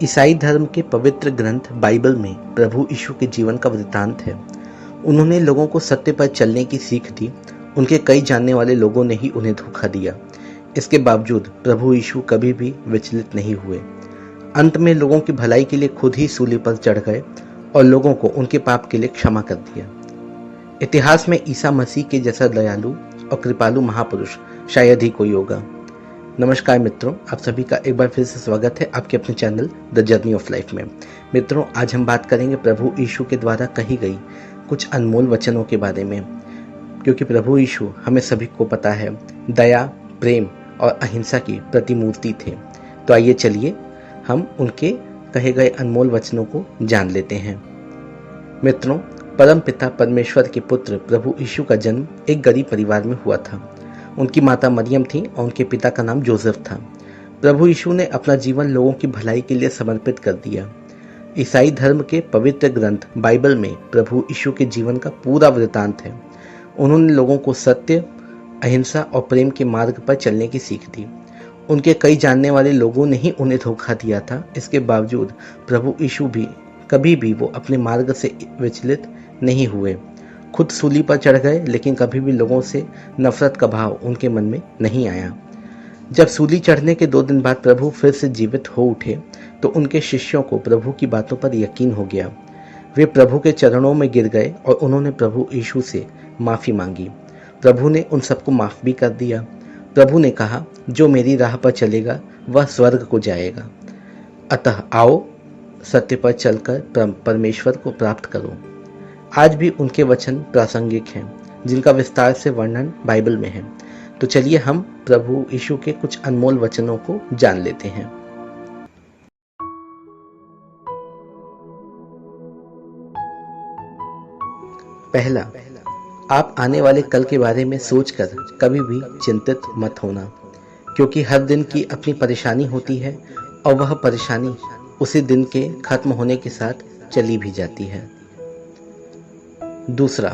ईसाई धर्म के पवित्र ग्रंथ बाइबल में प्रभु यीशु के जीवन का वृत्तांत है। उन्होंने लोगों को सत्य पर चलने की सीख दी। उनके कई जानने वाले लोगों ने ही उन्हें धोखा दिया। इसके बावजूद प्रभु यीशु कभी भी विचलित नहीं हुए। अंत में लोगों की भलाई के लिए खुद ही सूली पर चढ़ गए और लोगों को उनके पाप के लिए क्षमा कर दिया। इतिहास में ईसा मसीह के जैसा दयालु और कृपालु महापुरुष शायद ही कोई होगा। नमस्कार मित्रों, आप सभी का एक बार फिर से स्वागत है आपके अपने channel the journey of life में। मित्रों, आज हम बात करेंगे प्रभु यीशु के द्वारा कही गई कुछ अनमोल वचनों के बारे में, क्योंकि प्रभु यीशु हमें सभी को पता है दया, प्रेम और अहिंसा की प्रतिमूर्ति थे। तो आइए चलिए हम उनके कहे गए अनमोल वचनों को जान लेते हैं। मित्रों, परम पिता परमेश्वर के पुत्र प्रभु यीशु का जन्म एक गरीब परिवार में हुआ था। उनकी माता मरियम थी और उनके पिता का नाम जोसेफ था। प्रभु यीशु ने अपना जीवन लोगों की भलाई के लिए समर्पित कर दिया। ईसाई धर्म के पवित्र ग्रंथ बाइबल में प्रभु यीशु के जीवन का पूरा वृत्तांत है। उन्होंने लोगों को सत्य, अहिंसा और प्रेम के मार्ग पर चलने की सीख दी। उनके कई जानने वाले लोगों ने ही उन्हें धोखा दिया था। इसके बावजूद प्रभु यीशु भी कभी भी वो अपने मार्ग से विचलित नहीं हुए। खुद सूली पर चढ़ गए, लेकिन कभी भी लोगों से नफरत का भाव उनके मन में नहीं आया। जब सूली चढ़ने के 2 दिन बाद प्रभु फिर से जीवित हो उठे तो उनके शिष्यों को प्रभु की बातों पर यकीन हो गया। वे प्रभु के चरणों में गिर गए और उन्होंने प्रभु यीशु से माफ़ी मांगी। प्रभु ने उन सबको माफ़ भी कर दिया। प्रभु ने कहा, जो मेरी राह पर चलेगा वह स्वर्ग को जाएगा। अतः आओ, सत्य पर चलकर परमेश्वर को प्राप्त करो। आज भी उनके वचन प्रासंगिक हैं, जिनका विस्तार से वर्णन बाइबल में है। तो चलिए हम प्रभु यीशु के कुछ अनमोल वचनों को जान लेते हैं। पहला, आप आने वाले कल के बारे में सोचकर कभी भी चिंतित मत होना, क्योंकि हर दिन की अपनी परेशानी होती है और वह परेशानी उसी दिन के खत्म होने के साथ चली भी जाती है। दूसरा,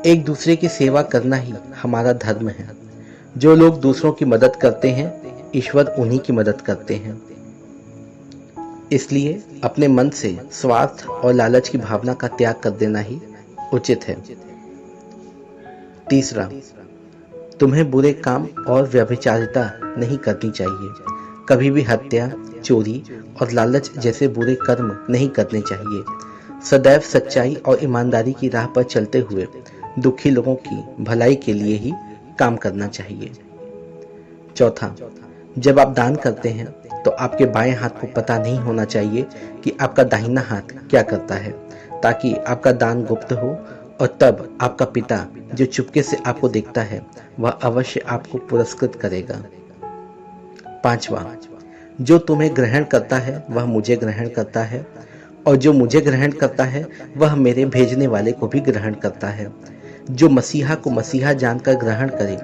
एक दूसरे की सेवा करना ही हमारा धर्म है। जो लोग दूसरों की मदद करते हैं, ईश्वर उन्हीं की मदद करते हैं। इसलिए अपने मन से स्वार्थ और लालच की भावना का त्याग कर देना ही उचित है। तीसरा, तुम्हें बुरे काम और व्यभिचारिता नहीं करनी चाहिए। कभी भी हत्या, चोरी और लालच जैसे बुरे कर्म नहीं करने चाहिए। सदैव सच्चाई और ईमानदारी की राह पर चलते हुए दुखी लोगों की भलाई के लिए ही काम करना चाहिए। चौथा, जब आप दान करते हैं तो आपके बाएं हाथ को पता नहीं होना चाहिए कि आपका दाहिना हाथ क्या करता है, ताकि आपका दान गुप्त हो और तब आपका पिता जो चुपके से आपको देखता है वह अवश्य आपको पुरस्कृत करेगा। पांचवा, जो तुम्हें ग्रहण करता है वह मुझे ग्रहण करता है, और जो मुझे ग्रहण करता है वह मेरे भेजने वाले को भी ग्रहण करता है। जो मसीहा को मसीहा जानकर ग्रहण करे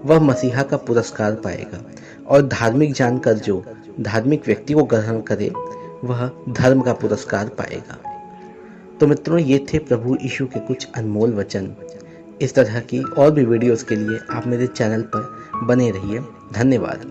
वह मसीहा का पुरस्कार पाएगा, और धार्मिक जानकर जो धार्मिक व्यक्ति को ग्रहण करे वह धर्म का पुरस्कार पाएगा। तो मित्रों, ये थे प्रभु यीशु के कुछ अनमोल वचन। इस तरह की और भी वीडियोस के लिए आप मेरे चैनल पर बने रहिए। धन्यवाद।